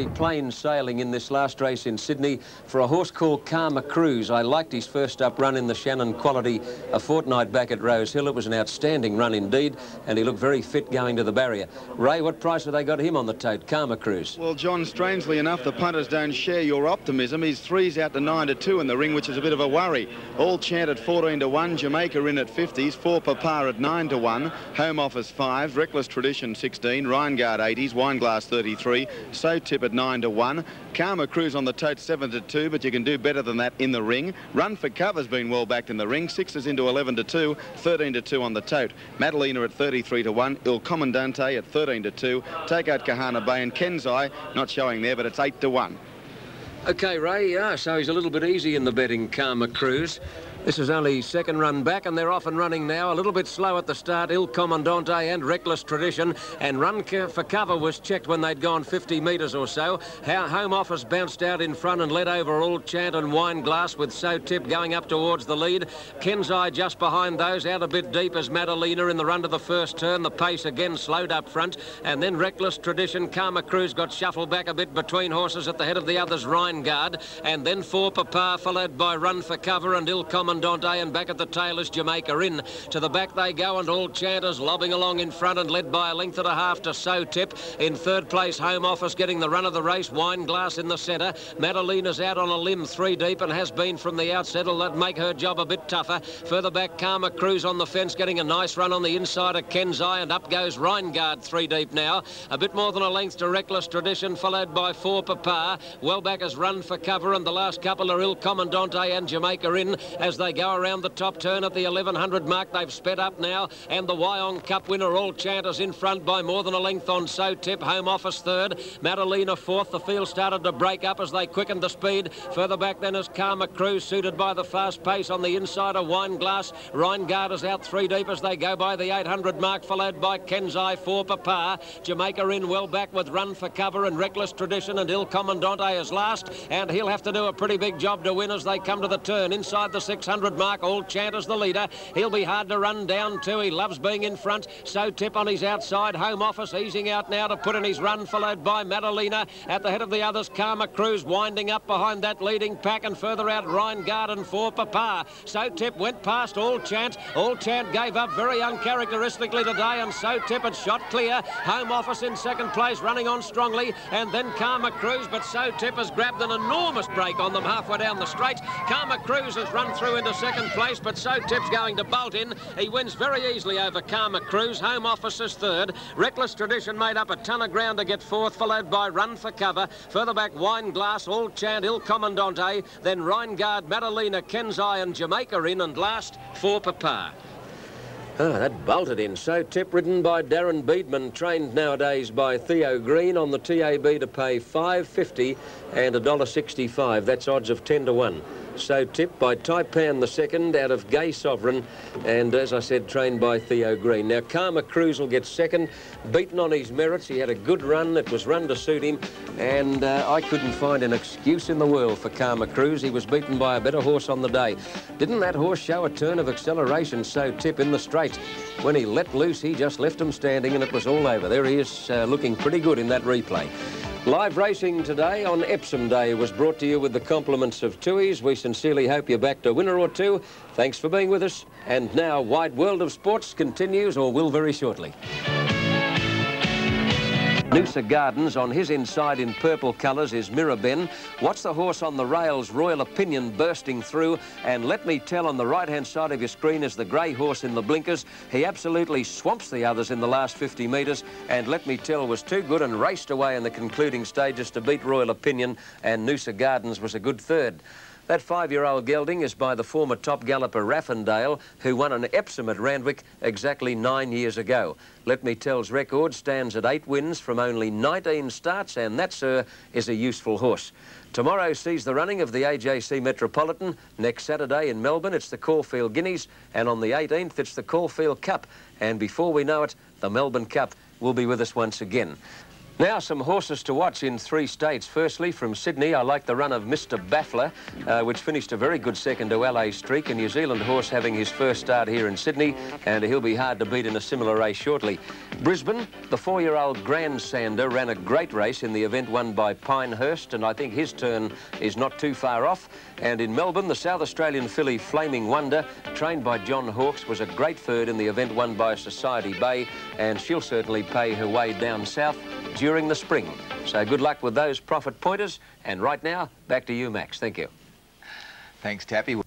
Plain sailing in this last race in Sydney for a horse called Karma Cruise. I liked his first up run in the Shannon Quality a fortnight back at Rose Hill. It was an outstanding run indeed, and he looked very fit going to the barrier. Ray, what price have they got him on the tote, Karma Cruise? Well, John, strangely enough, the punters don't share your optimism. His 3's out to 9-2 in the ring, which is a bit of a worry. All Chant at 14-1, Jamaica in at 50s, 4 Papa at 9-1, Home Office 5, Reckless Tradition 16, Rhineguard 80s, Wineglass 33, So Tip at 9-1, Karma Cruise on the tote 7-2, but you can do better than that in the ring. Run for Cover's been well backed in the ring, 6s into 11-2, 13-2 on the tote. Madalena at 33-1, Il Comandante at 13-2, Take Out Kahana Bay, and Kenzai not showing there, but it's 8-1. OK, Ray, yeah, so he's a little bit easy in the betting, Karma Cruise. This is only second run back, and they're off and running now. A little bit slow at the start, Il Comandante and Reckless Tradition. And Run for Cover was checked when they'd gone 50 metres or so. Home Office bounced out in front and led over All Chant and Wineglass, with So Tip going up towards the lead. Kenzai just behind those, out a bit deep as Madalena in the run to the first turn. The pace again slowed up front. And then Reckless Tradition, Karma Cruise got shuffled back a bit between horses at the head of the others, Rhineguard. And then 4 Papa, followed by Run for Cover and Il Comandante, and back at the tail is Jamaica in. To the back they go, and All Chanters lobbing along in front and led by a length and a half to So Tip. In third place, Home Office getting the run of the race, Wineglass in the centre. Madalena's out on a limb 3 deep and has been from the outset. Will that make her job a bit tougher? Further back, Karma Cruise on the fence, getting a nice run on the inside of Kenzai, and up goes Rhineguard 3 deep now. A bit more than a length to Reckless Tradition, followed by 4 Papa. Well back as Run for Cover, and the last couple are Il Comandante and Jamaica in as they go around the top turn at the 1100 mark. They've sped up now, and the Wyong Cup winner, All Chanters, in front by more than a length on So Tip. Home Office third, Madalena fourth. The field started to break up as they quickened the speed. Further back then is Karma Cruise, suited by the fast pace on the inside of Wineglass. Rhineguard is out 3 deep as they go by the 800 mark, followed by Kenzai, 4 Papa. Jamaica in well back with Run for Cover and Reckless Tradition, and Il Comandante is last, and he'll have to do a pretty big job to win as they come to the turn. Inside the 600 mark, All Chant is the leader. He'll be hard to run down too. He loves being in front. So Tip on his outside. Home Office easing out now to put in his run, followed by Madalena. At the head of the others, Karma Cruise winding up behind that leading pack, and further out Rhineguard and 4 Papa. So Tip went past All Chant. All Chant gave up very uncharacteristically today, and So Tip had shot clear. Home Office in second place, running on strongly, and then Karma Cruise, but So Tip has grabbed an enormous break on them halfway down the straight. Karma Cruise has run through into second place, but So Tip's going to bolt in. He wins very easily over Karma Cruise. Home Office is third. Reckless Tradition made up a ton of ground to get fourth, followed by Run for Cover. Further back, Wineglass, All Chant, Il Comandante, then Rhineguard, Madalena, Kenzai and Jamaica in, and last, 4 Papa. Oh, that bolted in. So Tip, ridden by Darren Beedman, trained nowadays by Theo Green, on the TAB to pay $5.50 and $1.65. That's odds of 10-1. So Tip by Taipan the second, out of Gay Sovereign, and as I said, trained by Theo Green. Now Karma Cruise will get second, beaten on his merits. He had a good run. It was run to suit him, and I couldn't find an excuse in the world for Karma Cruise. He was beaten by a better horse on the day. Didn't that horse show a turn of acceleration, So Tip, in the straight? When he let loose, he just left him standing, and it was all over. There he is, looking pretty good in that replay. Live racing today on Epsom Day was brought to you with the compliments of Tui's. We sincerely hope you're back to winner or two. Thanks for being with us. And now Wide World of Sports continues, or will very shortly. Noosa Gardens, on his inside in purple colours is Mirabin. What's the horse on the rails? Royal Opinion bursting through. And let me tell, on the right-hand side of your screen is the grey horse in the blinkers. He absolutely swamps the others in the last 50 metres. And let me tell, was too good and raced away in the concluding stages to beat Royal Opinion. And Noosa Gardens was a good third. That 5-year-old gelding is by the former top galloper Raffendale, who won an Epsom at Randwick exactly 9 years ago. Let me tell's record stands at 8 wins from only 19 starts, and that, sir, is a useful horse. Tomorrow sees the running of the AJC Metropolitan. Next Saturday in Melbourne, it's the Caulfield Guineas, and on the 18th, it's the Caulfield Cup. And before we know it, the Melbourne Cup will be with us once again. Now some horses to watch in 3 states. Firstly, from Sydney, I like the run of Mr. Baffler, which finished a very good second to LA Streak, a New Zealand horse having his first start here in Sydney, and he'll be hard to beat in a similar race shortly. Brisbane, the 4-year-old Grand Sander ran a great race in the event won by Pinehurst, and I think his turn is not too far off. And in Melbourne, the South Australian filly Flaming Wonder, trained by John Hawkes, was a great third in the event won by Society Bay, and she'll certainly pay her way down south during the spring. So good luck with those profit pointers. And right now, back to you, Max. Thank you. Thanks, Tappy.